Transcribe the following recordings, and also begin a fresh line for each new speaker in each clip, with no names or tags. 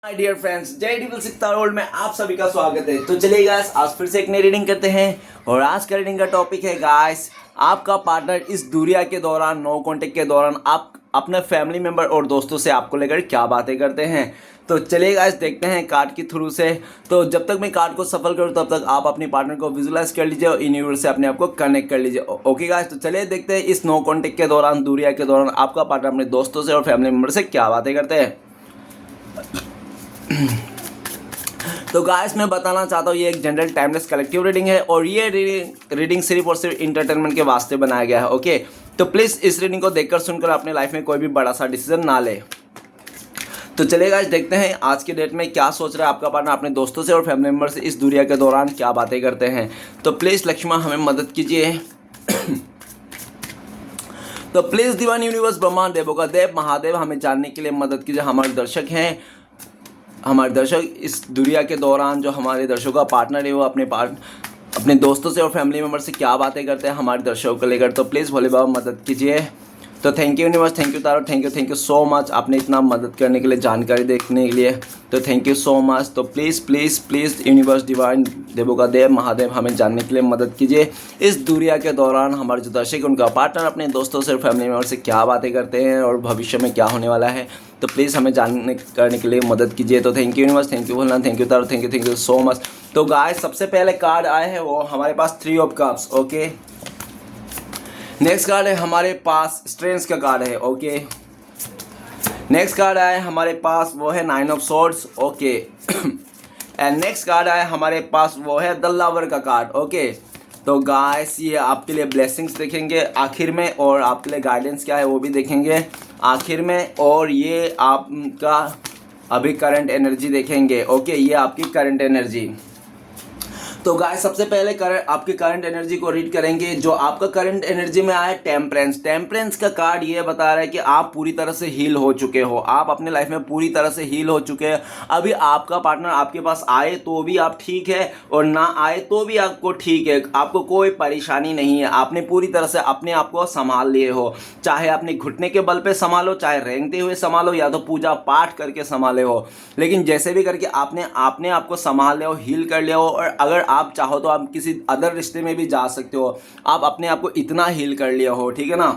My dear friends, जय डिविल सिक्ता road में आप सभी का स्वागत है। तो चलिए गाइस, आज फिर से एक नई रीडिंग करते हैं और आज का रीडिंग का टॉपिक है गाइस, आपका पार्टनर इस दुनिया के दौरान, नो कांटेक्ट के दौरान आप अपने फैमिली मेंबर और दोस्तों से आपको लेकर क्या बातें करते हैं। तो चलिए गाइस, देखते हैं कार्ड के थ्रू से। तो जब तक मैं कार्ड को सफल करूँ तब तक आप अपने पार्टनर को विजुलाइज कर लीजिए और यूनिवर्स से अपने आप को कनेक्ट कर लीजिए। ओके गाइस, तो चलिए देखते हैं इस नो कांटेक्ट के दौरान, दुनिया के दौरान आपका पार्टनर अपने दोस्तों से और फैमिली मेंबर से क्या बातें करते हैं। तो गाइस, मैं बताना चाहता हूँ ये एक जनरल टाइमलेस कलेक्टिव रीडिंग है और ये रीडिंग सिर्फ और सिर्फ इंटरटेनमेंट के वास्ते बनाया गया है। ओके, तो प्लीज़ इस रीडिंग को देखकर सुनकर अपने लाइफ में कोई भी बड़ा सा डिसीजन ना ले। तो चलिए गाइस, देखते हैं आज के डेट में क्या सोच रहा है आपका पार्टनर अपने दोस्तों से और फैमिली मेम्बर से इस दुनिया के दौरान क्या बातें करते हैं। तो प्लीज़ लक्ष्मण हमें मदद कीजिए। तो प्लीज़ डिवाइन यूनिवर्स, ब्रह्मांड, देवों का देव, महादेव हमें जानने के लिए मदद कीजिए। हमारे दर्शक इस दुनिया के दौरान, जो हमारे दर्शकों का पार्टनर है वो अपने दोस्तों से और फैमिली मेम्बर से क्या बातें करते हैं हमारे दर्शकों को लेकर। तो प्लीज़ भोले बाबा मदद कीजिए। तो thank you universe, thank you taro, thank you so much आपने इतना मदद करने के लिए, जानकारी देखने के लिए। तो थैंक यू सो मच। तो please please please universe, divine, देवों का देव, महादेव हमें जानने के लिए मदद कीजिए। इस दुनिया के दौरान हमारे जो दर्शक उनका पार्टनर अपने दोस्तों से और फैमिली मेम्बर से क्या बातें करते हैं और भविष्य में क्या होने वाला है। तो प्लीज़ हमें जानने करने के लिए मदद कीजिए। तो thank you universe, thank you Bholenath, thank you taro, thank you so much. तो गाइस, सबसे पहले कार्ड आए हैं वो हमारे पास 3 of cups. Okay, next card है हमारे पास स्ट्रेंथ का कार्ड है। ओके, नेक्स्ट कार्ड आया है हमारे पास वो है 9 of swords. Okay, and next card आया हमारे पास वो है द लवर का कार्ड। ओके, तो गाइस, ये आपके लिए ब्लेसिंग्स देखेंगे आखिर में और आपके लिए गाइडेंस क्या है वो भी देखेंगे आखिर में, और ये आपका अभी करंट एनर्जी देखेंगे। ओके, ये आपकी करंट एनर्जी। तो गाइस, सबसे पहले आपकी करंट एनर्जी को रीड करेंगे। जो आपका करंट एनर्जी में आया टेम्परेंस। टेम्परेंस का कार्ड ये बता रहा है कि आप पूरी तरह से हील हो चुके हो, आप अपने लाइफ में पूरी तरह से हील हो चुके हैं। अभी आपका पार्टनर आपके पास आए तो भी आप ठीक है और ना आए तो भी आपको ठीक है, आपको कोई परेशानी नहीं है। आपने पूरी तरह से अपने आप को संभाल लिए हो, चाहे अपने घुटने के बल पे संभालो, चाहे रेंगते हुए संभालो, या तो पूजा पाठ करके संभाले हो, लेकिन जैसे भी करके आपने आपको संभाल लिया हो, हील कर लिया हो। और अगर आप चाहो तो आप किसी अदर रिश्ते में भी जा सकते हो। आप अपने आप को इतना हील कर लिया हो, ठीक है ना,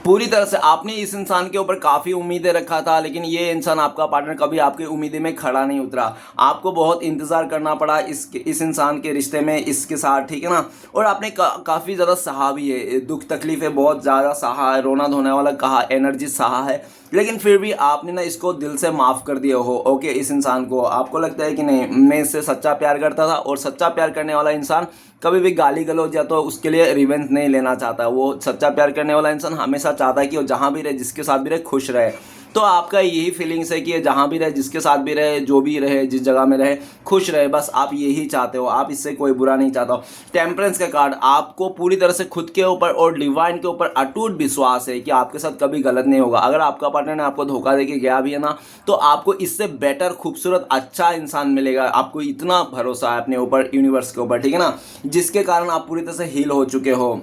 पूरी तरह से। आपने इस इंसान के ऊपर काफ़ी उम्मीदें रखा था, लेकिन ये इंसान, आपका पार्टनर, कभी आपकी उम्मीदें में खड़ा नहीं उतरा। आपको बहुत इंतज़ार करना पड़ा इस इंसान के रिश्ते में, इसके साथ, ठीक है ना। और आपने काफ़ी ज़्यादा सहा भी है, दुख तकलीफ़ें बहुत ज़्यादा सहा है, रोना धोने वाला कहा एनर्जी सहा है, लेकिन फिर भी आपने ना इसको दिल से माफ़ कर दिया हो। ओके, इस इंसान को आपको लगता है कि नहीं, मैं इससे सच्चा प्यार करता था, और सच्चा प्यार करने वाला इंसान कभी भी गाली गलौज या तो उसके लिए रिवेंज नहीं लेना चाहता। वो सच्चा प्यार करने वाला इंसान हमेशा चाहता है कि वो जहाँ भी रहे, जिसके साथ भी रहे, खुश रहे। तो आपका यही फीलिंग्स है कि ये जहाँ भी रहे, जिसके साथ भी रहे, जो भी रहे, जिस जगह में रहे, खुश रहे, बस आप यही चाहते हो, आप इससे कोई बुरा नहीं चाहता हो। टेम्परेंस का कार्ड, आपको पूरी तरह से खुद के ऊपर और डिवाइन के ऊपर अटूट विश्वास है कि आपके साथ कभी गलत नहीं होगा। अगर आपका पार्टनर ने आपको धोखा दे के गया भी है ना, तो आपको इससे बेटर, खूबसूरत, अच्छा इंसान मिलेगा। आपको इतना भरोसा है अपने ऊपर, यूनिवर्स के ऊपर, ठीक है ना, जिसके कारण आप पूरी तरह से हील हो चुके हो।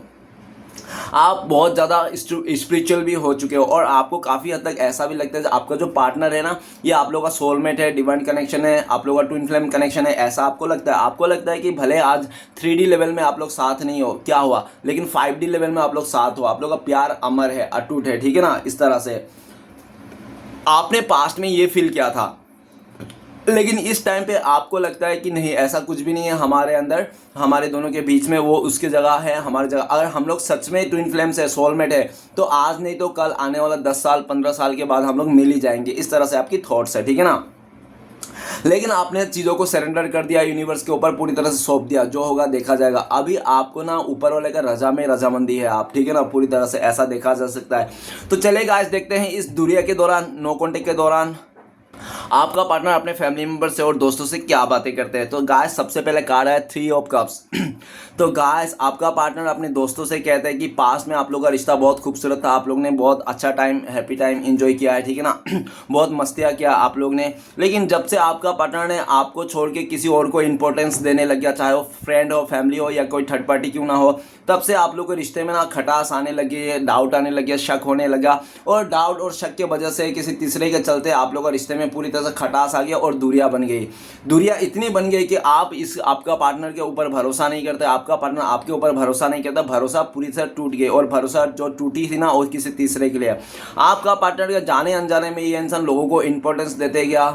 आप बहुत ज़्यादा स्पिरिचुअल भी हो चुके हो, और आपको काफ़ी हद तक ऐसा भी लगता है आपका जो पार्टनर है ना, ये आप लोगों का सोलमेट है, डिवाइन कनेक्शन है, आप लोगों का ट्विन फ्लेम कनेक्शन है। ऐसा आपको लगता है कि भले आज 3D लेवल में आप लोग साथ नहीं हो, क्या हुआ, लेकिन 5D लेवल में आप लोग साथ हो। आप लोग का प्यार अमर है, अटूट है, ठीक है ना। इस तरह से आपने पास्ट में ये फील किया था, लेकिन इस टाइम पे आपको लगता है कि नहीं, ऐसा कुछ भी नहीं है हमारे अंदर, हमारे दोनों के बीच में, वो उसकी जगह है, हमारी जगह। अगर हम लोग सच में ट्विन फ्लेम्स है, सोलमेट है, तो आज नहीं तो कल, आने वाला 10 साल 15 साल के बाद हम लोग मिल ही जाएंगे। इस तरह से आपकी थॉट्स है, ठीक है ना। लेकिन आपने चीज़ों को सरेंडर कर दिया, यूनिवर्स के ऊपर पूरी तरह से सौंप दिया, जो होगा देखा जाएगा। अभी आपको ना ऊपर वाले का रजा में रजामंदी है आप, ठीक है ना, पूरी तरह से ऐसा देखा जा सकता है। तो चलेगा, आज देखते हैं इस दुनिया के दौरान, नो कॉन्टेक्ट के दौरान आपका पार्टनर अपने फैमिली मेंबर से और दोस्तों से क्या बातें करते हैं। तो गाइस, सबसे पहले कार्ड है 3 ऑफ कप्स। तो गाइस, आपका पार्टनर अपने दोस्तों से कहता है कि पास में आप लोग का रिश्ता बहुत खूबसूरत था, आप लोग ने बहुत अच्छा टाइम, हैप्पी टाइम एंजॉय किया है, ठीक है ना, बहुत मस्तियाँ किया आप लोग ने। लेकिन जब से आपका पार्टनर ने आपको छोड़ के किसी और को इंपॉर्टेंस देने लग गया, चाहे वो फ्रेंड हो, फैमिली हो, या कोई थर्ड पार्टी क्यों ना हो, तब से आप लोग के रिश्ते में ना खटास आने लगी, डाउट आने लगे, शक होने लगा, और डाउट और शक के वजह से किसी तीसरे के चलते आप लोग का रिश्ते में पूरी तरह सा खटास आ गया और दूरियां बन गई। दूरियां इतनी बन गई कि आप आपका पार्टनर के ऊपर भरोसा नहीं करते, आपका पार्टनर आपके ऊपर भरोसा नहीं करता, भरोसा पूरी तरह टूट गई। और भरोसा जो टूटी थी ना और किसी तीसरे के लिए, आपका पार्टनर के जाने अनजाने में ये इंसान लोगों को इंपॉर्टेंस देते गया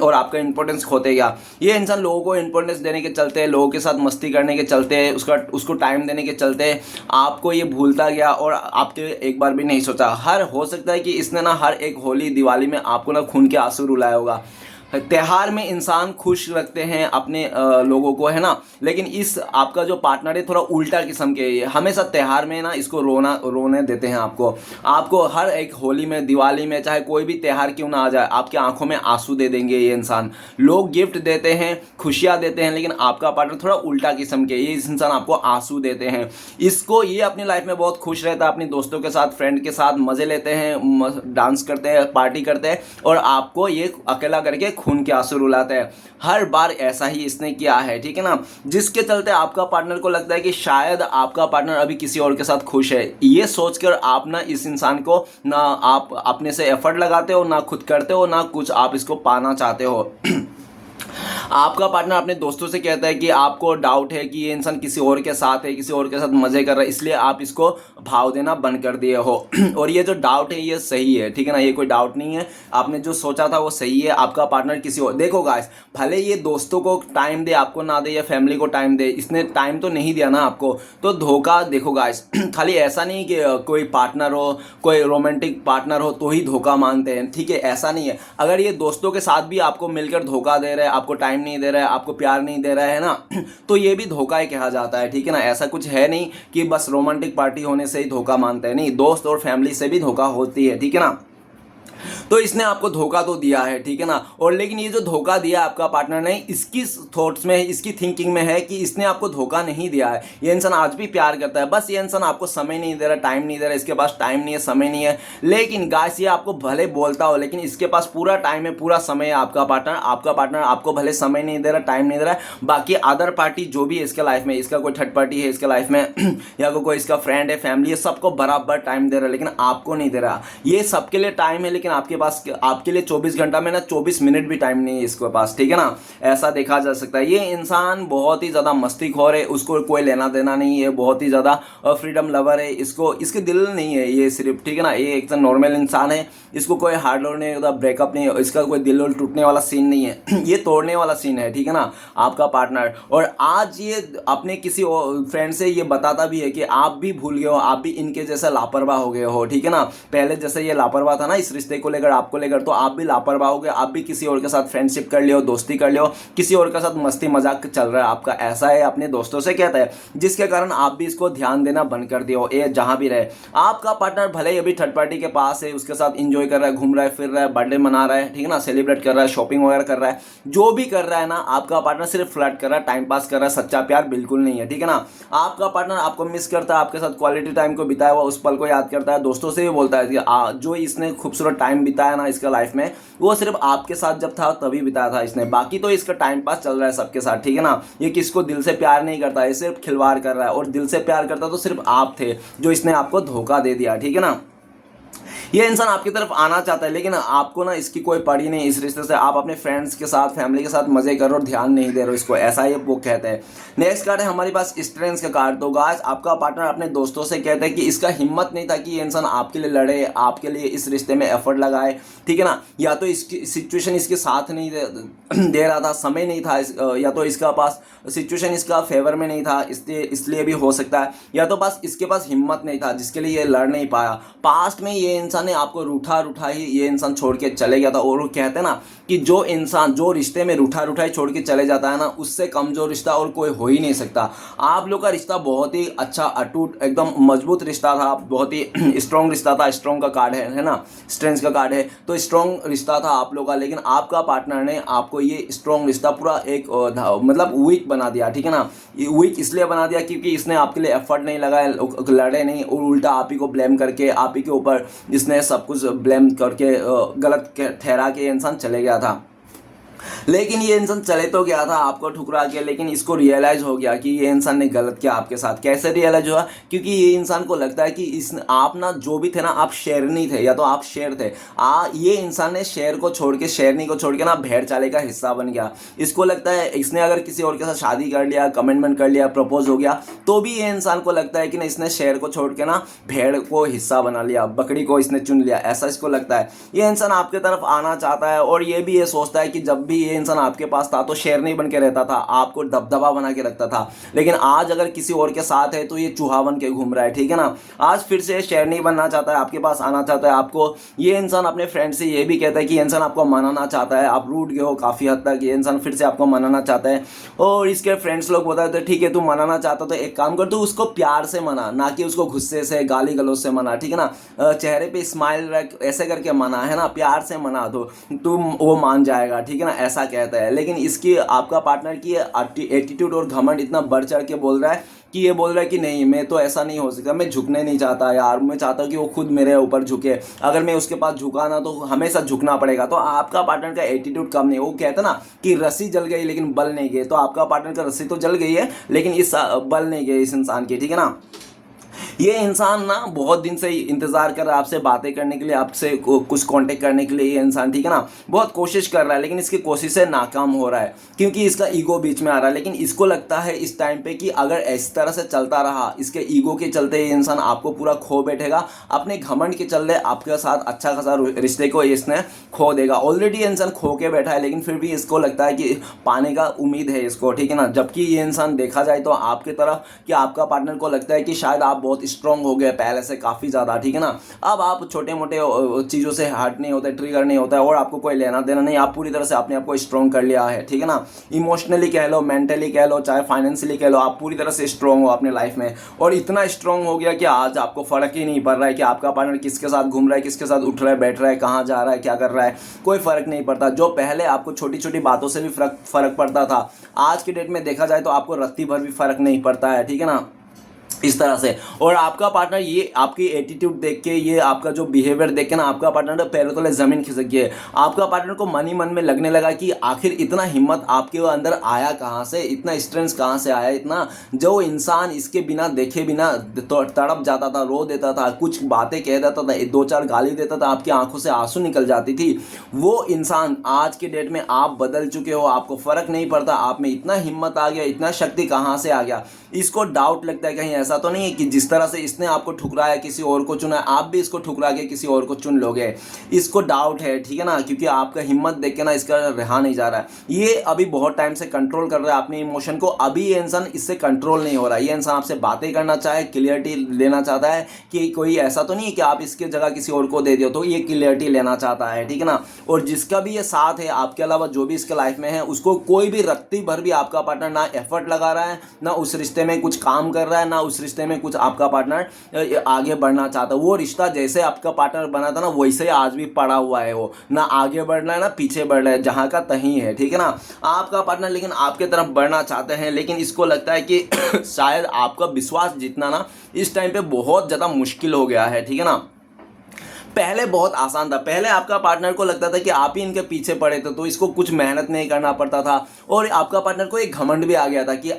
और आपका इंपॉर्टेंस खोते गया। ये इंसान लोगों को इंपॉर्टेंस देने के चलते, लोगों के साथ मस्ती करने के चलते, उसको टाइम देने के चलते आपको ये भूलता गया और आपके एक बार भी नहीं सोचा। हो सकता है कि इसने ना हर एक होली दिवाली में आपको ना खून के आंसू रुलाया होगा। त्योहार में इंसान खुश रखते हैं अपने लोगों को, है ना, लेकिन इस आपका जो पार्टनर है थोड़ा उल्टा किस्म के, हमेशा त्योहार में ना इसको रोने देते हैं। आपको हर एक होली में, दिवाली में, चाहे कोई भी त्योहार क्यों ना आ जाए, आपकी आंखों में आंसू दे देंगे ये इंसान। लोग गिफ्ट देते हैं, खुशियाँ देते हैं, लेकिन आपका पार्टनर थोड़ा उल्टा किस्म के, ये इस इंसान आपको आंसू देते हैं। ये अपनी लाइफ में बहुत खुश रहता है, अपने दोस्तों के साथ, फ्रेंड के साथ मज़े लेते हैं, डांस करते हैं, पार्टी करते हैं, और आपको ये अकेला करके खून के आंसू रुलाता है। हर बार ऐसा ही इसने किया है, ठीक है ना, जिसके चलते आपका पार्टनर को लगता है कि शायद आपका पार्टनर अभी किसी और के साथ खुश है। ये सोचकर आप ना इस इंसान को ना आप अपने से एफर्ट लगाते हो, ना खुद करते हो, ना कुछ आप इसको पाना चाहते हो। आपका पार्टनर अपने दोस्तों से कहता है कि आपको डाउट है कि ये इंसान किसी और के साथ है, किसी और के साथ मजे कर रहा है, इसलिए आप इसको भाव देना बंद कर दिए हो। और ये जो डाउट है ये सही है, ठीक है ना, ये कोई डाउट नहीं है, आपने जो सोचा था वो सही है। आपका पार्टनर किसी और, देखो गाइस, भले ये दोस्तों को टाइम दे, आपको ना दे, या फैमिली को टाइम दे, इसने टाइम तो नहीं दिया ना आपको, तो धोखा। देखो गाइस, खाली ऐसा नहीं कि कोई पार्टनर हो, कोई रोमांटिक पार्टनर हो तो ही धोखा मांगते हैं, ठीक है, ऐसा नहीं है। अगर ये दोस्तों के साथ भी आपको मिलकर धोखा दे रहे हैं, आपको टाइम नहीं दे रहा है, आपको प्यार नहीं दे रहा है ना, तो ये भी धोखा ही कहा जाता है, ठीक है ना। ऐसा कुछ है नहीं कि बस रोमांटिक पार्टी होने से ही धोखा मानते हैं, नहीं, दोस्त और फैमिली से भी धोखा होती है, ठीक है ना। तो इसने आपको धोखा तो दिया है, ठीक है ना, और लेकिन ये जो धोखा दिया आपका पार्टनर ने, इसकी थॉट्स में, इसकी थिंकिंग में है कि इसने आपको धोखा नहीं दिया है। ये इंसान आज भी प्यार करता है, बस ये इंसान आपको समय नहीं दे रहा, टाइम नहीं दे रहा, इसके पास टाइम नहीं है, समय नहीं है। लेकिन गाइस, ये आपको भले बोलता हो, लेकिन इसके पास पूरा टाइम है, पूरा समय है। आपका पार्टनर आपको भले समय नहीं दे रहा, टाइम नहीं दे रहा है, बाकी अदर पार्टी जो भी है इसके लाइफ में, इसका कोई थर्ड पार्टी है इसके लाइफ में या कोई इसका फ्रेंड है, फैमिली है, सबको बराबर टाइम दे रहा है, लेकिन आपको नहीं दे रहा। ये सबके लिए टाइम है, लेकिन आपके लिए 24 घंटा में ना 24 मिनट भी टाइम नहीं है इसके पास, ठीक है ना, ऐसा देखा जा सकता है। ये इंसान बहुत ही ज़्यादा मस्तीखोर है, उसको कोई लेना देना नहीं है, बहुत ही ज़्यादा फ्रीडम लवर है, इसके दिल नहीं है ये सिर्फ, ठीक है ना, ये एक नॉर्मल इंसान है, इसको कोई हार्ड लोड नहीं होता, ब्रेकअप नहीं, इसका कोई दिल टूटने वाला सीन नहीं है ये तोड़ने वाला सीन है, ठीक है ना, आपका पार्टनर। और आज ये अपने किसी फ्रेंड से ये बताता भी है कि आप भी भूल गए हो, आप भी इनके जैसा लापरवाह हो गए हो, ठीक है ना, पहले जैसे ये लापरवाह था ना इस रिश्ते को लेकर, आपको लेकर, तो आप भी लापरवाह हो गए, आप भी किसी और के साथ फ्रेंडशिप कर लियो, दोस्ती कर लियो, किसी और के साथ मस्ती मजाक चल रहा है आपका, ऐसा है, अपने दोस्तों से कहता है, जिसके कारण आप भी इसको ध्यान देना बंद कर दियो। ये जहां भी रहे, आपका पार्टनर भले ही अभी थर्ड पार्टी के पास है, उसके साथ इंजॉय कर रहा है, घूम रहा है, फिर रहा है, बर्थडे मना रहा है, ठीक है ना, सेलिब्रेट कर रहा है, शॉपिंग वगैरह कर रहा है, जो भी कर रहा है ना, आपका पार्टनर सिर्फ फ्लर्ट कर रहा है, टाइम पास कर रहा है, सच्चा प्यार बिल्कुल नहीं है, ठीक है ना। आपका पार्टनर आपको मिस करता है, आपके साथ क्वालिटी टाइम को बिताया हुआ उस पल को याद करता है, दोस्तों से भी बोलता है कि जो इसने खूबसूरत टाइम बिताया ना इसका लाइफ में, वो सिर्फ आपके साथ जब था तभी बिताया था इसने, बाकी तो इसका टाइम पास चल रहा है सबके साथ, ठीक है ना। ये किसको दिल से प्यार नहीं करता, ये सिर्फ खिलवाड़ कर रहा है, और दिल से प्यार करता तो सिर्फ आप थे, जो इसने आपको धोखा दे दिया, ठीक है ना। ये इंसान आपकी तरफ आना चाहता है, लेकिन आपको ना इसकी कोई पड़ी नहीं इस रिश्ते से, आप अपने फ्रेंड्स के साथ, फैमिली के साथ मजे करो और ध्यान नहीं दे रहे हो इसको, ऐसा ही वो कहते हैं। नेक्स्ट कार्ड है हमारे पास स्ट्रेंथ का कार्ड। तो गाइस, आपका पार्टनर अपने दोस्तों से कहता है कि इसका हिम्मत नहीं था कि ये इंसान आपके लिए लड़े, आपके लिए इस रिश्ते में एफर्ट लगाए, ठीक है ना, या तो इसकी सिचुएशन इसके साथ नहीं दे रहा था, समय नहीं था, या तो इसका पास सिचुएशन इसका फेवर में नहीं था, इसलिए भी हो सकता है, या तो बस इसके पास हिम्मत नहीं था जिसके लिए ये लड़ नहीं पाया। पास्ट में ये इंसान ने आपको रूठा ही ये इंसान छोड़ के चले गया था, और वो कहते हैं ना कि जो इंसान जो रिश्ते में रूठा ही छोड़ के चले जाता है ना, उससे कमजोर रिश्ता और कोई हो ही नहीं सकता। आप लोग का रिश्ता बहुत ही अच्छा, अटूट, एकदम मजबूत रिश्ता था, बहुत ही स्ट्रॉन्ग रिश्ता था। स्ट्रॉन्ग का कार्ड है ना, स्ट्रेंथ का कार्ड है, तो स्ट्रॉन्ग रिश्ता था आप लोग का, लेकिन आपका पार्टनर ने आपको ये स्ट्रॉन्ग रिश्ता पूरा एक मतलब वीक बना दिया, ठीक है ना। वीक इसलिए बना दिया क्योंकि इसने आपके लिए एफर्ट नहीं लगाया, लड़े नहीं, और उल्टा आप ही को ब्लेम करके, आप ही के ऊपर इसने सब कुछ ब्लेम करके गलत ठहरा के इंसान चले गया था। लेकिन ये इंसान चले तो गया था आपको ठुकरा के, लेकिन इसको रियलाइज़ हो गया कि ये इंसान ने गलत किया आपके साथ। कैसे रियलाइज हुआ? क्योंकि ये इंसान को लगता है कि इस आप ना जो भी थे ना, आप शेरनी थे या तो आप शेर थे। ये इंसान ने शेर को छोड़ के, शेरनी को छोड़ के ना भेड़ चाले का हिस्सा बन गया। इसको लगता है इसने अगर किसी और के साथ शादी कर लिया, कमिटमेंट कर लिया, प्रपोज हो गया, तो भी ये इंसान को लगता है कि ना इसने शेर को छोड़ के ना भेड़ को हिस्सा बना लिया, बकरी को इसने चुन लिया, ऐसा इसको लगता है। ये इंसान आपके तरफ आना चाहता है और ये भी ये सोचता है कि जब भी ये इंसान आपके पास था तो शेरनी बन के रहता था, आपको दबदबा बना के रखता था, लेकिन आज अगर किसी और के साथ है तो ये चूहा बन के घूम रहा है, ठीक है ना। आज फिर से शेरनी बनना चाहता है, आपके पास आना चाहता है आपको। ये इंसान अपने फ्रेंड से ये भी कहता है कि ये इंसान आपको मनाना चाहता है, आप रूठ गए हो काफ़ी हद तक, ये इंसान फिर से आपको मनाना चाहता है। और इसके फ्रेंड्स लोग बताते हैं ठीक है तू मनाना चाहता तो एक काम कर, तू उसको प्यार से मना, ना कि उसको गुस्से से गाली गलौज से मना, ठीक है ना। चेहरे पे स्माइल रख, ऐसे करके मना, है ना, प्यार से मना दो, तुम वो मान जाएगा, ठीक है ना, ऐसा कहता है। लेकिन इसकी आपका पार्टनर की एटीट्यूड और घमंड इतना बढ़ चढ़ के बोल रहा है कि ये बोल रहा है कि नहीं मैं तो ऐसा नहीं हो सकता, मैं झुकने नहीं चाहता यार, मैं चाहता हूँ कि वो खुद मेरे ऊपर झुके, अगर मैं उसके पास झुका ना तो हमेशा झुकना पड़ेगा। तो आपका पार्टनर का एटीट्यूड कम नहीं, वो कहता ना कि रस्सी जल गई लेकिन बल नहीं गए, तो आपका पार्टनर का रस्सी तो जल गई है लेकिन इस बल नहीं गए इस इंसान की, ठीक है ना। ये इंसान ना बहुत दिन से इंतजार कर रहा है आपसे बातें करने के लिए, आपसे कुछ कांटेक्ट करने के लिए। ये इंसान, ठीक है ना, बहुत कोशिश कर रहा है लेकिन इसकी कोशिशें नाकाम हो रहा है क्योंकि इसका ईगो बीच में आ रहा है। लेकिन इसको लगता है इस टाइम पे कि अगर इस तरह से चलता रहा, इसके ईगो के चलते ये इंसान आपको पूरा खो बैठेगा, अपने घमंड के चलते आपके साथ अच्छा खासा रिश्ते को इसने खो देगा। ऑलरेडी ये इंसान खो के बैठा है लेकिन फिर भी इसको लगता है कि पाने का उम्मीद है इसको, ठीक है ना। जबकि ये इंसान देखा जाए तो आपकी तरफ कि आपका पार्टनर को लगता है कि शायद आप बहुत स्ट्रांग हो गए पहले से काफ़ी ज़्यादा, ठीक है ना। अब आप छोटे मोटे चीज़ों से हर्ट नहीं होते, ट्रिगर नहीं होता है और आपको कोई लेना देना नहीं, आप पूरी तरह से अपने आप को स्ट्रांग कर लिया है, ठीक है ना। इमोशनली कह लो, मेंटली कह लो, चाहे फाइनेंशियली कह लो, आप पूरी तरह से स्ट्रांग हो अपने लाइफ में। और इतना स्ट्रांग हो गया कि आज आपको फ़र्क ही नहीं पड़ रहा है कि आपका पार्टनर किसके साथ घूम रहा है, किसके साथ उठ रहा है, बैठ रहा है, कहाँ जा रहा है, क्या कर रहा है, कोई फ़र्क नहीं पड़ता। जो पहले आपको छोटी छोटी बातों से भी फ़र्क पड़ता था, आज की डेट में देखा जाए तो आपको रत्ती भर भी फ़र्क नहीं पड़ता है, ठीक है ना, इस तरह से। और आपका पार्टनर ये आपकी एटीट्यूड देख के, ये आपका जो बिहेवियर देख के ना, आपका पार्टनर पैरों तले ज़मीन खिसक गई है। आपका पार्टनर को मन ही मन में लगने लगा कि आखिर इतना हिम्मत आपके अंदर आया कहाँ से, इतना स्ट्रेंथ कहाँ से आया, इतना जो इंसान इसके बिना देखे बिना तड़प जाता था, रो देता था, कुछ बातें कह देता था, दो चार गाली देता था, आपकी आंखों से आंसू निकल जाती थी, वो इंसान आज के डेट में आप बदल चुके हो, आपको फ़र्क नहीं पड़ता, आप में इतना हिम्मत आ गया, इतना शक्ति कहाँ से आ गया। इसको डाउट लगता है कहीं ऐसा तो नहीं है कि जिस तरह से इसने आपको ठुकराया, किसी और को चुना, आप भी इसको ठुकरा के किसी और को चुन लोगे। इसको डाउट है, ठीक है ना, क्योंकि आपका हिम्मत देख के ना इसका रहा नहीं जा रहा है। ये अभी बहुत टाइम से कंट्रोल कर रहा है अपने इमोशन को, अभी ये इंसान इससे कंट्रोल नहीं हो रहा है। ये इंसान आपसे बातें करना चाहे, क्लियरिटी लेना चाहता है कि कोई ऐसा तो नहीं है कि आप इसकी जगह किसी और को दे दियो, तो ये क्लियरिटी लेना चाहता है, ठीक है ना। और जिसका भी ये साथ है आपके अलावा, जो भी इसके लाइफ में है, उसको कोई भी रत्ती भर भी आपका पार्टनर ना एफर्ट लगा रहा है, ना उस रिश्ते में कुछ काम कर रहा है, ना उस रिश्ते में कुछ आपका पार्टनर आगे बढ़ना चाहता। वो रिश्ता जैसे आपका पार्टनर बना था ना, वैसे आज भी पड़ा हुआ है, वो ना आगे बढ़ रहा है ना पीछे बढ़ रहा है, जहाँ का तहीं है, ठीक है ना। आपका पार्टनर लेकिन आपके तरफ बढ़ना चाहते हैं, लेकिन इसको लगता है कि शायद आपका विश्वास जीतना ना इस टाइम पे बहुत ज़्यादा मुश्किल हो गया है, ठीक है ना। पहले बहुत आसान था, पहले आपका पार्टनर को लगता था कि आप ही इनके पीछे पड़े थे तो इसको कुछ मेहनत नहीं करना पड़ता था, और आपका पार्टनर को एक घमंड भी आ गया था कि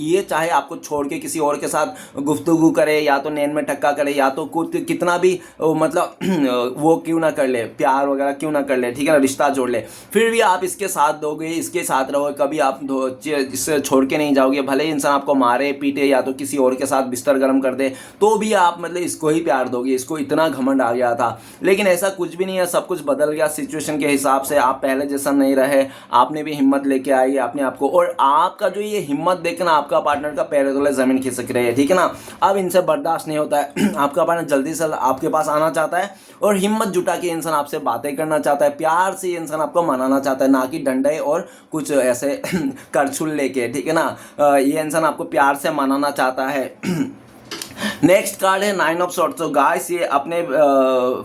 ये चाहे आपको छोड़ के किसी और के साथ गुफ्तगू करे, या तो नैन में टक्का करे, या तो कुछ कितना भी मतलब वो क्यों ना कर ले, प्यार वगैरह क्यों ना कर ले, ठीक है ना, रिश्ता जोड़ ले, फिर भी आप इसके साथ दोगे, इसके साथ रहोगे, कभी आप इससे छोड़ के नहीं जाओगे। भले ही इंसान आपको मारे पीटे या तो किसी और के साथ बिस्तर गर्म कर दे, तो भी आप मतलब इसको ही प्यार दोगे। इसको इतना घमंड आ गया था, लेकिन ऐसा कुछ भी नहीं है, सब कुछ बदल गया सिचुएशन के हिसाब से। आप पहले जैसा नहीं रहे, आपने भी हिम्मत लेके आई अपने आप को, और आपका जो ये हिम्मत देखना आपका पार्टनर का पैरों तले ज़मीन खिसक रही है, ठीक है ना। अब इनसे बर्दाश्त नहीं होता है, आपका पार्टनर जल्दी से आपके पास आना चाहता है और हिम्मत जुटा के इंसान आपसे बातें करना चाहता है, प्यार से इंसान आपको मनाना चाहता है, ना कि डंडे और कुछ ऐसे करछुल लेके, ठीक है ना। ये इंसान आपको प्यार से मनाना चाहता है। नेक्स्ट कार्ड है 9 ऑफ सॉर्ड्स। तो गाइस ये अपने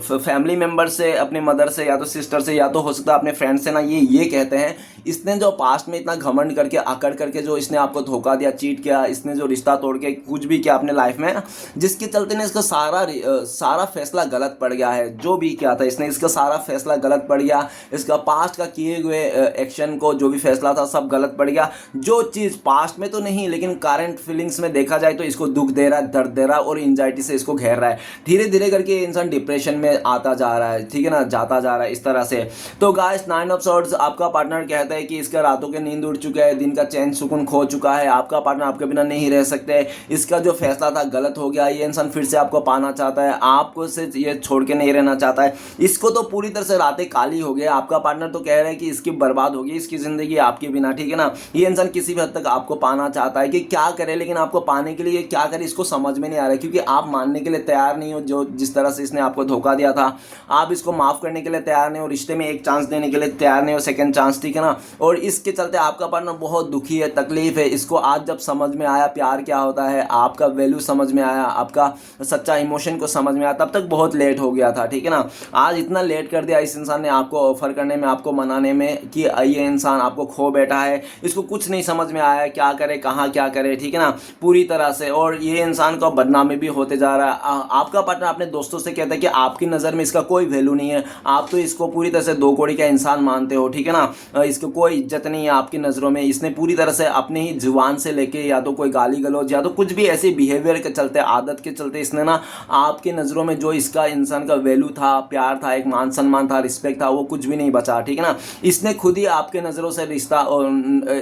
फैमिली मेम्बर से, अपने मदर से या तो सिस्टर से, या तो हो सकता है अपने फ्रेंड से ना, ये कहते हैं इसने जो पास्ट में इतना घमंड करके अकड़ करके जो इसने आपको धोखा दिया, चीट किया, इसने जो रिश्ता तोड़ के कुछ भी किया अपने लाइफ में, जिसके चलते ने इसका सारा फैसला गलत पड़ गया है। जो भी किया था इसने, इसका सारा फैसला गलत पड़ गया। इसका पास्ट का किए हुए एक्शन को जो भी फैसला था सब गलत पड़ गया। जो चीज़ पास्ट में तो नहीं लेकिन करंट फीलिंग्स में देखा जाए तो इसको दुख दे रहा है, दर्द दे रहा है और एंजाइटी से इसको घेर रहा है। धीरे धीरे करके ये इंसान डिप्रेशन में आता जा रहा है, ठीक है ना, जाता जा रहा है इस तरह से। तो गाइस 9 ऑफ सॉर्ड्स, आपका पार्टनर कहता है कि इसका रातों के नींद उड़ चुका है, दिन का चैन सुकून खो चुका है, आपका पार्टनर आपके बिना नहीं रह सकते, इसका जो फैसला था गलत हो गया, ये इंसान फिर से आपको पाना चाहता है, आपको से ये छोड़ के नहीं रहना चाहता है। इसको तो पूरी तरह से रातें काली हो गया। आपका पार्टनर तो कह रहा है कि इसकी बर्बाद होगी इसकी ज़िंदगी आपके बिना, ठीक है ना। ये इंसान किसी भी हद तक आपको पाना चाहता है कि क्या करे, लेकिन आपको पाने के लिए क्या करे इसको समझ में नहीं आ रहा है, क्योंकि आप मानने के लिए तैयार नहीं हो जो जिस तरह से इसने आपको धोखा दिया था। आप इसको माफ़ करने के लिए तैयार नहीं हो, रिश्ते में एक चांस देने के लिए तैयार नहीं हो, सेकंड चांस, ठीक है ना। और इसके चलते आपका पार्टनर बहुत दुखी है, तकलीफ है। इसको आज जब समझ में आया प्यार क्या होता है, आपका वैल्यू समझ में आया, आपका सच्चा इमोशन को समझ में आया, तब तक बहुत लेट हो गया था, ठीक है ना। आज इतना लेट कर दिया इस इंसान ने आपको ऑफर करने में, आपको मनाने में कि ये इंसान आपको खो बैठा है, इसको कुछ नहीं समझ में आया क्या करे, कहाँ क्या करे, ठीक है ना, पूरी तरह से। और ये इंसान का बदनामी भी होते जा रहा है। आपका पार्टनर अपने दोस्तों से कहता है कि आपकी नज़र में इसका कोई वैल्यू नहीं है, आप तो इसको पूरी तरह से दो कौड़ी का इंसान मानते हो, ठीक है ना, इसको कोई इज्जत नहीं है आपकी नज़रों में। इसने पूरी तरह से अपने ही जुबान से लेके या तो कोई गाली गलौज या तो कुछ भी ऐसी बिहेवियर के चलते, आदत के चलते इसने ना आपकी नज़रों में जो इसका इंसान का वैल्यू था, प्यार था, एक मान सम्मान था, रिस्पेक्ट था, वो कुछ भी नहीं बचा, ठीक है ना। इसने खुद ही आपके नज़रों से रिश्ता और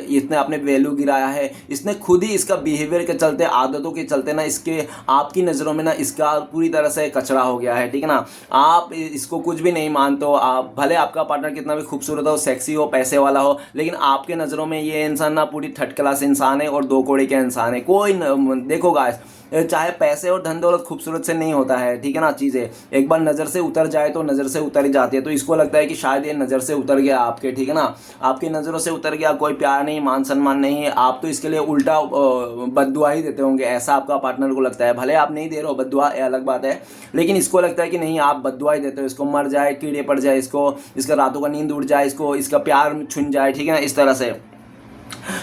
इसने अपने वैल्यू गिराया है। इसने खुद ही इसका बिहेवियर के चलते, आदतों के चलते ना इसके आपकी नज़रों में ना इसका पूरी तरह से कचरा हो गया है, ठीक है ना। आप इसको कुछ भी नहीं मानते हो, आप भले आपका पार्टनर कितना भी खूबसूरत हो, सेक्सी हो, पैसे वाला हो, लेकिन आपके नज़रों में ये इंसान ना पूरी थर्ड क्लास इंसान है और दो कौड़ी का इंसान है। कोई देखो गाइस, चाहे पैसे और धन दौलत खूबसूरत से नहीं होता है, ठीक है ना। चीज़ें एक बार नज़र से उतर जाए तो नज़र से उतर ही जाती है। तो इसको लगता है कि शायद ये नज़र से उतर गया आपके, ठीक है ना, आपकी नज़रों से उतर गया, कोई प्यार नहीं, मान सम्मान नहीं है, आप तो इसके लिए उल्टा बद्दुआ ही देते होंगे, ऐसा आपका पार्टनर को लगता है। भले आप नहीं दे रहे हो बद्दुआ, ये अलग बात है, लेकिन इसको लगता है कि नहीं आप बद्दुआ ही देते हो, इसको मर जाए, कीड़े पड़ जाए, इसको इसका रातों का नींद उड़ जाए, इसको इसका प्यार छुन जाए, ठीक है ना, इस तरह से।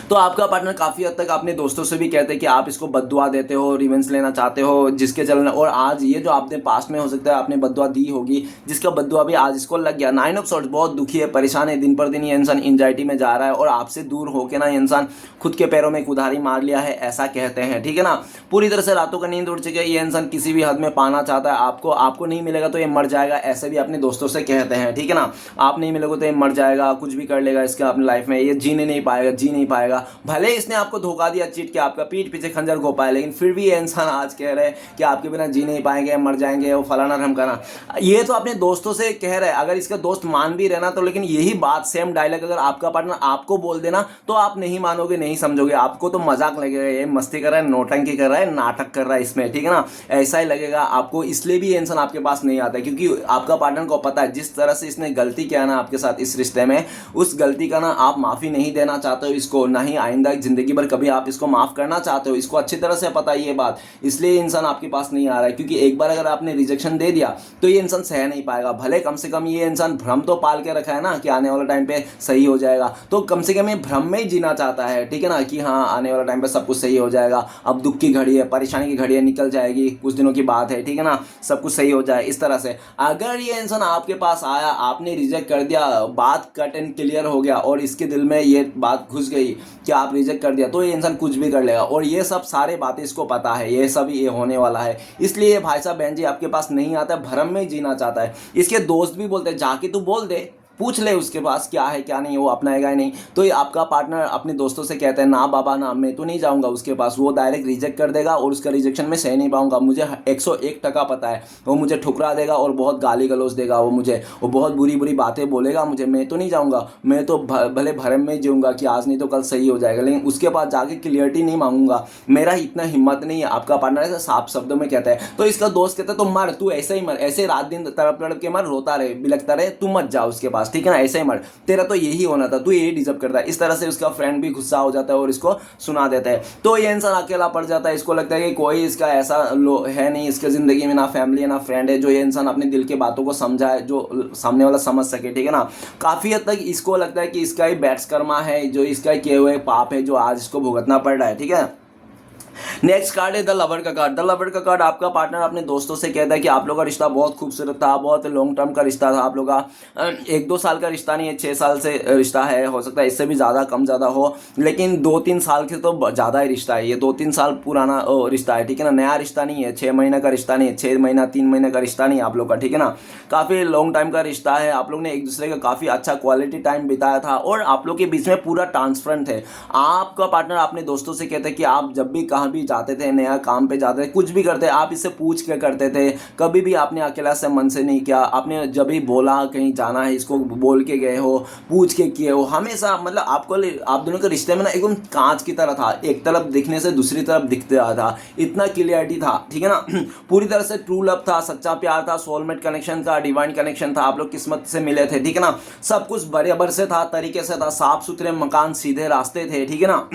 तो आपका पार्टनर काफ़ी हद तक अपने दोस्तों से भी कहते हैं कि आप इसको बद्दुआ देते हो, रिवेंज लेना चाहते हो, जिसके चलने, और आज ये जो आपने पास्ट में हो सकता है आपने बद्दुआ दी होगी, जिसका बद्दुआ भी आज इसको लग गया। 9 ऑफ सॉर्ड्स, बहुत दुखी है, परेशान है, दिन पर दिन ये इंसान एंजाइटी में जा रहा है और आपसे दूर होकर ना ये इंसान खुद के पैरों में कुल्हाड़ी मार लिया है, ऐसा कहते हैं, ठीक है ना। पूरी तरह से रातों का नींद उड़ चुकी है, ये इंसान किसी भी हद में पाना चाहता है आपको, आपको नहीं मिलेगा तो ये मर जाएगा, ऐसे भी अपने दोस्तों से कहते हैं, ठीक है ना। आप नहीं मिलोगे तो ये मर जाएगा, कुछ भी कर लेगा इसका अपनी लाइफ में, ये जीने नहीं पाएगा, जी नहीं पाएगा। भले इसने आपको धोखा दिया, चीट किया, आपका पीठ पीछे खंजर घोपा है, लेकिन फिर भी ये इंसान आज कह रहे हैं कि आपके बिना जी नहीं पाएंगे, मर जाएंगे, वो फलाना ढमकाना। ये तो अपने दोस्तों से कह रहे हैं, अगर इसका दोस्त मान भी रहना तो, लेकिन यही बात, सेम डायलॉग अगर आपका पार्टनर आपको बोल देना तो आप नहीं मानोगे, नहीं समझोगे, आपको तो मजाक लगेगा, ये मस्ती कर रहा है, नौटंकी कर रहा है, नाटक कर रहा है इसमें, ठीक है ना, ऐसा ही लगेगा आपको। इसलिए भी ये इंसान आपके पास नहीं आता है, क्योंकि आपका पार्टनर को पता है जिस तरह से इसने गलती किया ना आपके साथ इस रिश्ते में, उस गलती का ना आप माफ़ी नहीं देना चाहते हो इसको, ना ही आइंदा जिंदगी भर कभी आप इसको माफ़ करना चाहते हो, इसको अच्छी तरह से पता है ये बात, इसलिए इंसान आपके पास नहीं आ रहा है। क्योंकि एक बार अगर आपने रिजेक्शन दे दिया तो ये इंसान सह नहीं पाएगा। भले कम से कम ये इंसान भ्रम तो पाल के रखा है ना कि आने वाला टाइम पे सही हो जाएगा, तो कम से कम ये भ्रम में ही जीना चाहता है, ठीक है ना, कि हाँ आने वाला टाइम पे सब कुछ सही हो जाएगा, अब दुख की घड़ी है, परेशानी की घड़ी है, निकल जाएगी, कुछ दिनों की बात है, ठीक है ना, सब कुछ सही हो जाए, इस तरह से। अगर ये इंसान आपके पास आया, आपने रिजेक्ट कर दिया, बात कट एंड क्लियर हो गया और इसके दिल में ये बात घुस गई कि आप रिजेक्ट कर दिया, तो ये इंसान कुछ भी कर लेगा। और ये सब सारे बातें इसको पता है, ये सब ये होने वाला है, इसलिए भाई साहब बहन जी आपके पास नहीं आता, भरम में ही जीना चाहता है। इसके दोस्त भी बोलते हैं जाके तू बोल दे, पूछ ले उसके पास क्या है क्या नहीं, वो अपनाएगा ही नहीं। तो ये आपका पार्टनर अपने दोस्तों से कहता है ना बाबा ना, मैं तो नहीं जाऊंगा उसके पास, वो डायरेक्ट रिजेक्ट कर देगा और उसका रिजेक्शन में सह नहीं पाऊंगा, मुझे 101% पता है, वो मुझे ठुकरा देगा और बहुत गाली गलौज देगा, वो बहुत बुरी बुरी बातें बोलेगा मुझे, मैं तो नहीं जाऊँगा, मैं तो भले भरम में जीऊँगा कि आज नहीं तो कल सही हो जाएगा, लेकिन उसके पास जाके क्लियरिटी नहीं मांगूंगा, मेरा इतना हिम्मत नहीं है। आपका पार्टनर ऐसा साफ शब्दों में कहता है। तो इसका दोस्त कहता है तो मर, तू ऐसे ही मर, ऐसे रात दिन तड़प तड़प के मर, रोता रहे, बिलखता रहे, तू मत जा उसके पास, ठीक है ना, ऐसे ही मर, तेरा तो यही होना था, तू यही डिजर्व करता है। इस तरह से उसका फ्रेंड भी गुस्सा हो जाता है और इसको सुना देता है। तो ये इंसान अकेला पड़ जाता है, इसको लगता है कि कोई इसका ऐसा है नहीं इसके ज़िंदगी में, ना फैमिली है ना फ्रेंड है जो ये इंसान अपने दिल की बातों को समझाए, जो सामने वाला समझ सके, ठीक है ना। काफ़ी हद तक इसको लगता है कि इसका ही बैट्स कर्मा है, जो इसका किए हुए पाप है जो आज इसको भुगतना पड़ रहा है, ठीक है। नेक्स्ट कार्ड है द लवर का कार्ड। द लवर का कार्ड, आपका पार्टनर अपने दोस्तों से कहता है कि आप लोग का रिश्ता बहुत खूबसूरत था, बहुत लॉन्ग टर्म का रिश्ता था आप लोग का, 1-2 साल का रिश्ता नहीं है, 6 साल से रिश्ता है, हो सकता है इससे भी ज़्यादा कम ज़्यादा हो, लेकिन 2-3 साल के तो ज़्यादा ही रिश्ता है, ये 2-3 साल पुराना रिश्ता है, ठीक है ना। नया रिश्ता नहीं है, 6 महीने का रिश्ता नहीं है, 6 महीना 3 महीने का रिश्ता नहीं है आप लोग का, ठीक है ना। काफ़ी लॉन्ग टाइम का रिश्ता है, आप लोग ने एक दूसरे का काफ़ी अच्छा क्वालिटी टाइम बिताया था और आप लोग के बीच में पूरा ट्रांसपेरेंट है। आपका पार्टनर अपने दोस्तों से कहता है कि आप जब भी कहाँ भी जाते थे, नया काम पे जाते थे, कुछ भी करते, आप इससे पूछ के करते थे, कभी भी आपने अकेला से मन से नहीं किया, आपने जब भी बोला कहीं जाना है इसको बोल के गए हो, पूछ के किए हो, हमेशा मतलब आपको, आप दोनों के रिश्ते में ना एकदम कांच की तरह था, एक तरफ दिखने से दूसरी तरफ दिखते रहा था, इतना क्लियरिटी था, ठीक है ना। पूरी तरह से ट्रू लव था, सच्चा प्यार था, सोलमेट कनेक्शन था, डिवाइन कनेक्शन था, आप लोग किस्मत से मिले थे, ठीक है ना। सब कुछ बराबर से था, तरीके से था, साफ सुथरे मकान, सीधे रास्ते थे, ठीक है ना।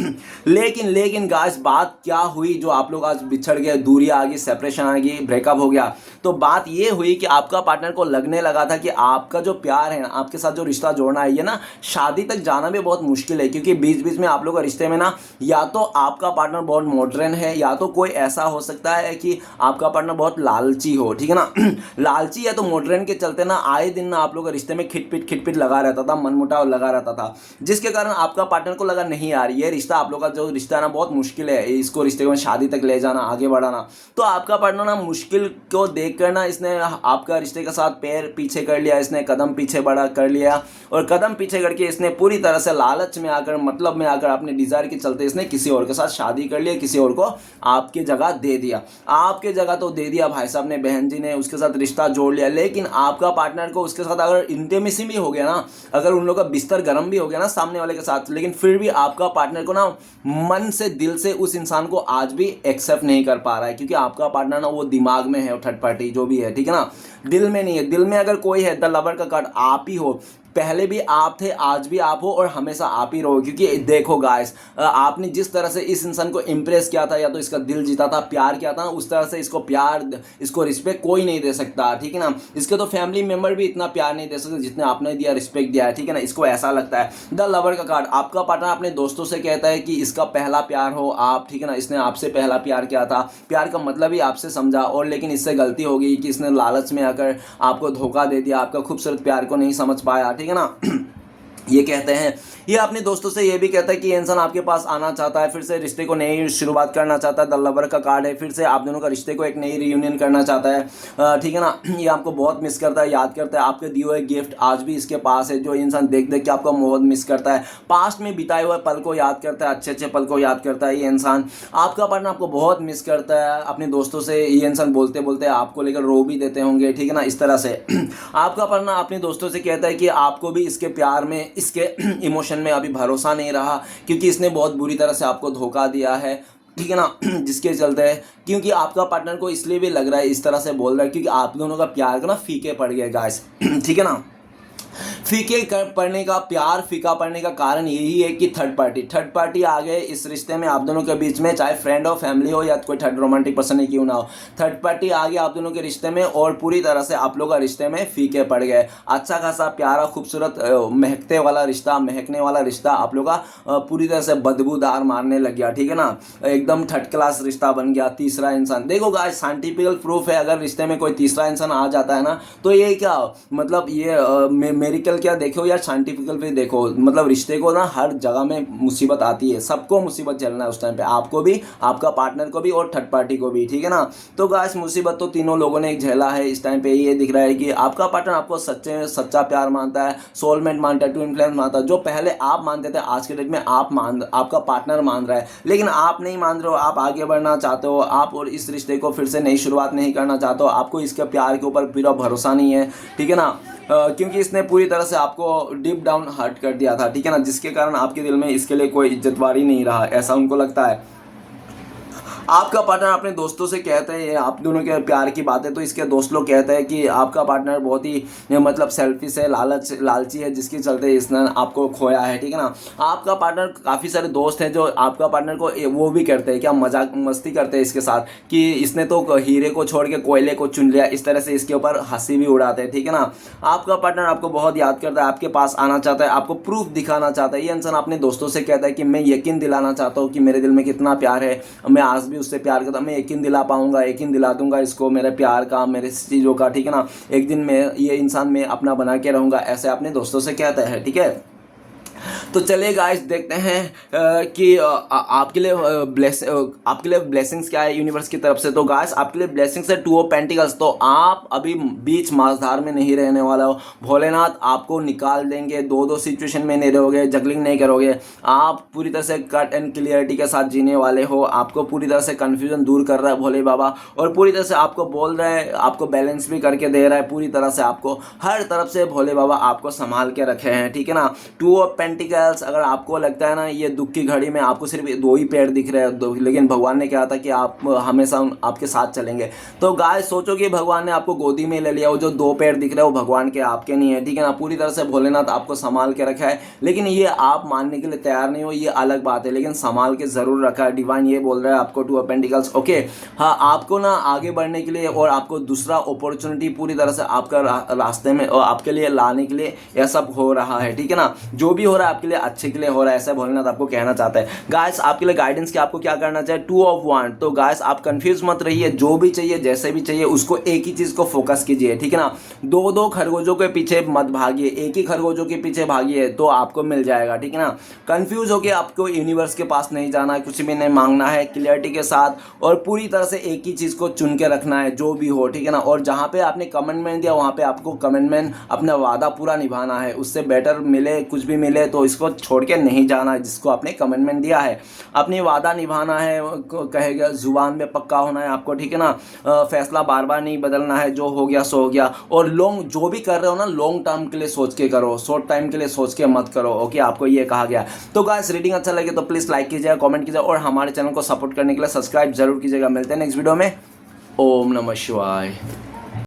लेकिन गाइस बात क्या हुई जो आप लोग आज बिछड़ गए, दूरी आ गई, सेपरेशन आ गई, ब्रेकअप हो गया। तो बात ये हुई कि आपका पार्टनर को लगने लगा था कि आपका जो प्यार है ना, आपके साथ जो रिश्ता जोड़ना है, ये ना शादी तक जाना भी बहुत मुश्किल है, क्योंकि बीच बीच में आप लोग का रिश्ते में ना या तो आपका पार्टनर बहुत मॉडर्न है, या तो कोई ऐसा हो सकता है कि आपका पार्टनर बहुत लालची हो, ठीक है ना। लालची या तो मॉडर्न के चलते ना आए दिन ना आप लोग का रिश्ते में खिटपिट लगा रहता था, मनमुटाव लगा रहता था, जिसके कारण आपका पार्टनर को लगा नहीं यार ये रिश्ता, आप लोग का जो रिश्ता है ना बहुत मुश्किल है, इसको रिश्ते में शादी तक ले जाना, आगे बढ़ाना। तो आपका पार्टनर ना मुश्किल को देख कर ना इसने आपका रिश्ते के साथ पैर पीछे कर लिया, इसने कदम पीछे बढ़ा कर लिया, और कदम पीछे करके इसने पूरी तरह से लालच में आकर, मतलब में आकर, अपने डिजायर के चलते इसने किसी और के साथ शादी कर लिया, किसी और को आपकी जगह दे दिया। आपके जगह तो दे दिया भाई साहब ने, बहन जी ने उसके साथ रिश्ता जोड़ लिया, लेकिन आपका पार्टनर को उसके साथ अगर इंटीमेसी भी हो गया ना, अगर उन लोग का बिस्तर गर्म भी हो गया ना सामने वाले के साथ, लेकिन फिर भी आपका पार्टनर को ना मन से, दिल से उस इंसान को आज भी एक्सेप्ट नहीं कर पा रहा है, क्योंकि आपका पार्टनर ना वो दिमाग में है, थर्ड पार्टी जो भी है, ठीक है ना, दिल में नहीं है। दिल में अगर कोई है, द लवर का कार्ड आप ही हो, पहले भी आप थे, आज भी आप हो और हमेशा आप ही रहो। क्योंकि देखो गाइस, आपने जिस तरह से इस इंसान को इंप्रेस किया था, या तो इसका दिल जीता था, प्यार किया था, उस तरह से इसको प्यार, इसको रिस्पेक्ट कोई नहीं दे सकता, ठीक है ना। इसके तो फैमिली मेंबर भी इतना प्यार नहीं दे सकते जितने आपने दिया, रिस्पेक्ट दिया है, ठीक है ना। इसको ऐसा लगता है। द लवर का कार्ड, आपका पार्टनर अपने दोस्तों से कहता है कि इसका पहला प्यार हो आप, ठीक है ना, इसने आपसे पहला प्यार किया था, प्यार का मतलब ही आपसे समझा, और लेकिन इससे गलती हो गई कि इसने लालच में आकर आपको धोखा दे दिया, आपका खूबसूरत प्यार को नहीं समझ पाया, ठीक है ना। ये कहते हैं, ये अपने दोस्तों से ये भी कहता है कि ये इंसान आपके पास आना चाहता है, फिर से रिश्ते को नई शुरुआत करना चाहता है। द लवर का कार्ड है, फिर से आप दोनों का रिश्ते को एक नई रियूनियन करना चाहता है, ठीक है ना। ये आपको बहुत मिस करता है, याद करता है, आपके दिए हुए गिफ्ट आज भी इसके पास है, जो इंसान देख देख के आपको बहुत मिस करता है, पास्ट में बिताए हुए पल को याद करता है, अच्छे अच्छे पल को याद करता है। ये इंसान, आपका पार्टनर आपको बहुत मिस करता है, अपने दोस्तों से ये इंसान बोलते बोलते आपको लेकर रो भी देते होंगे, ठीक है ना, इस तरह से। आपका पार्टनर अपने दोस्तों से कहता है कि आपको भी इसके प्यार में, इसके इमोशन में अभी भरोसा नहीं रहा, क्योंकि इसने बहुत बुरी तरह से आपको धोखा दिया है, ठीक है ना। जिसके चलते है, क्योंकि आपका पार्टनर को इसलिए भी लग रहा है, इस तरह से बोल रहा है, क्योंकि आप दोनों का प्यार का ना फीके पड़ गए गाइस, ठीक है ना। फीके पड़ने का, प्यार फीका पड़ने का कारण यही है कि थर्ड पार्टी आ गए इस रिश्ते में आप दोनों के बीच में, चाहे फ्रेंड हो, फैमिली हो, या कोई थर्ड रोमांटिक पर्सन ही क्यों ना हो, थर्ड पार्टी आ गया आप दोनों के रिश्ते में, और पूरी तरह से आप लोग का रिश्ते में फीके पड़ गए। अच्छा खासा प्यारा खूबसूरत महकते वाला रिश्ता, महकने वाला रिश्ता आप लोग का पूरी तरह से बदबूदार मारने लग गया, ठीक है ना, एकदम थर्ड क्लास रिश्ता बन गया। तीसरा इंसान, देखो गाइस साइंटिफिकल प्रूफ है, अगर रिश्ते में कोई तीसरा इंसान आ जाता है ना, तो ये क्या मतलब, ये मेडिकल क्या देखो यार, साइंटिफिकल भी देखो, मतलब रिश्ते को ना हर जगह में मुसीबत आती है, सबको मुसीबत झेलना है उस टाइम पे, आपको भी, आपका पार्टनर को भी, और थर्ड पार्टी को भी, ठीक है ना। तो गाइस मुसीबत तो तीनों लोगों ने झेला है। इस टाइम पे ये दिख रहा है कि आपका पार्टनर आपको सच्चा प्यार मानता है, सोलमेट मानता है, ट्विन फ्लेम मानता है। जो पहले आप मानते थे, आज के डेट में आपका पार्टनर मान रहा है, लेकिन आप नहीं मान रहे हो, आप आगे बढ़ना चाहते हो, आप और इस रिश्ते को फिर से नई शुरुआत नहीं करना चाहते हो, आपको इसके प्यार के ऊपर पूरा भरोसा नहीं है, ठीक है ना, क्योंकि इसने पूरी तरह से आपको डीप डाउन हर्ट कर दिया था, ठीक है ना, जिसके कारण आपके दिल में इसके लिए कोई इज्जतवारी नहीं रहा, ऐसा उनको लगता है। आपका पार्टनर अपने दोस्तों से कहते हैं, आप दोनों के प्यार की बातें, तो इसके दोस्त लोग कहते हैं कि आपका पार्टनर बहुत ही मतलब सेल्फिश है, लालची है, जिसके चलते इसने आपको खोया है, ठीक है ना। आपका पार्टनर, काफ़ी सारे दोस्त हैं जो आपका पार्टनर को वो भी करते हैं, क्या मजाक मस्ती करते हैं इसके साथ कि इसने तो हीरे को छोड़ के कोयले को चुन लिया, इस तरह से इसके ऊपर हंसी भी उड़ाते हैं, ठीक है ना। आपका पार्टनर आपको बहुत याद करता है, आपके पास आना चाहता है, आपको प्रूफ दिखाना चाहता है। ये इंसान अपने दोस्तों से कहता है कि मैं यकीन दिलाना चाहता हूँ कि मेरे दिल में कितना प्यार है, मैं आज भी उससे प्यार करता हूँ, मैं यकीन दिला पाऊंगा, यकीन दिला दूंगा इसको मेरे प्यार का, मेरे चीज़ों का, ठीक है ना। एक दिन मैं ये इंसान मैं अपना बना के रहूँगा, ऐसे अपने दोस्तों से कहता है, ठीक है। तो चलिए गाइस, देखते हैं कि आपके लिए ब्लेसिंग्स क्या है यूनिवर्स की तरफ से। तो गाइस, आपके लिए ब्लेसिंग्स है 2 ऑफ पेंटिकल्स। तो आप अभी बीच माझधार में नहीं रहने वाला हो, भोलेनाथ आपको निकाल देंगे, दो सिचुएशन में नहीं रहोगे, जगलिंग नहीं करोगे, आप पूरी तरह से कट एंड क्लियरिटी के साथ जीने वाले हो। आपको पूरी तरह से कन्फ्यूजन दूर कर रहा है भोले बाबा, और पूरी तरह से आपको बोल रहे हैं, आपको बैलेंस भी करके दे रहा है, पूरी तरह से आपको हर तरफ से भोले बाबा आपको संभाल के रखे हैं, ठीक है ना। 2 ऑफ पेंटिकल्स, अगर आपको लगता है ना ये दुख की घड़ी में आपको सिर्फ 2 ही पैर दिख रहे हैं, लेकिन भगवान ने कहा था कि आप हमेशा आपके साथ चलेंगे। तो गाइस, सोचो कि भगवान ने आपको गोदी में ले लिया, वो जो 2 पैर दिख रहे हैं वो भगवान के, आपके नहीं है, ठीक है ना। पूरी तरह से भोलेनाथ आपको संभाल के रखा है, लेकिन ये आप मानने के लिए तैयार नहीं हो, ये अलग बात है, लेकिन संभाल के जरूर रखा है। डिवाइन ये बोल रहा है आपको 2 ऑफ पेंटिकल्स, ओके। हाँ, आपको ना आगे बढ़ने के लिए और आपको दूसरा अपॉर्चुनिटी पूरी तरह से आपका रास्ते में और आपके लिए लाने के लिए यह सब हो रहा है, ठीक है ना। जो भी हो रहा है आपके लिए अच्छे के लिए हो रहा है, ऐसा भोलेनाथ आपको कहना चाहता है। गाइस, आपके लिए गाइडेंस की आपको क्या करना चाहिए, 2 ऑफ वांड। तो गाइस, आप कंफ्यूज मत रहिए, जो भी चाहिए जैसे भी चाहिए उसको एक ही चीज को फोकस कीजिए, ठीक है ना। 2 खरगोशों के पीछे मत भागिए, एक ही खरगोशों के पीछे भागिए तो आपको मिल जाएगा, ठीक है ना। कंफ्यूज होकर आपको यूनिवर्स के पास नहीं जाना है, कुछ भी नहीं मांगना है, क्लियरिटी के साथ और पूरी तरह से एक ही चीज को चुन के रखना है, जो भी हो, ठीक है ना। और जहां पे आपने कमिटमेंट दिया वहां पे आपको कमिटमेंट, अपना वादा पूरा निभाना है, उससे बेटर मिले कुछ भी मिले तो इसको छोड़ के नहीं जाना है, जिसको आपने कमिटमेंट दिया है, अपनी वादा निभाना है, कहेगा जुबान में पक्का होना है आपको, ठीक है ना। फैसला बार बार नहीं बदलना है, जो हो गया सो हो गया। और जो भी कर रहे हो ना, लॉन्ग टर्म के लिए सोच के करो, शॉर्ट टाइम के लिए सोच के मत करो, ओके। आपको ये कहा गया। तो गाइस, रीडिंग अच्छा लगे तो प्लीज लाइक कीजिएगा, कमेंट कीजिएगा और हमारे चैनल को सपोर्ट करने के लिए सब्सक्राइब जरूर कीजिएगा। मिलते हैं नेक्स्ट वीडियो में। ओम नमः शिवाय।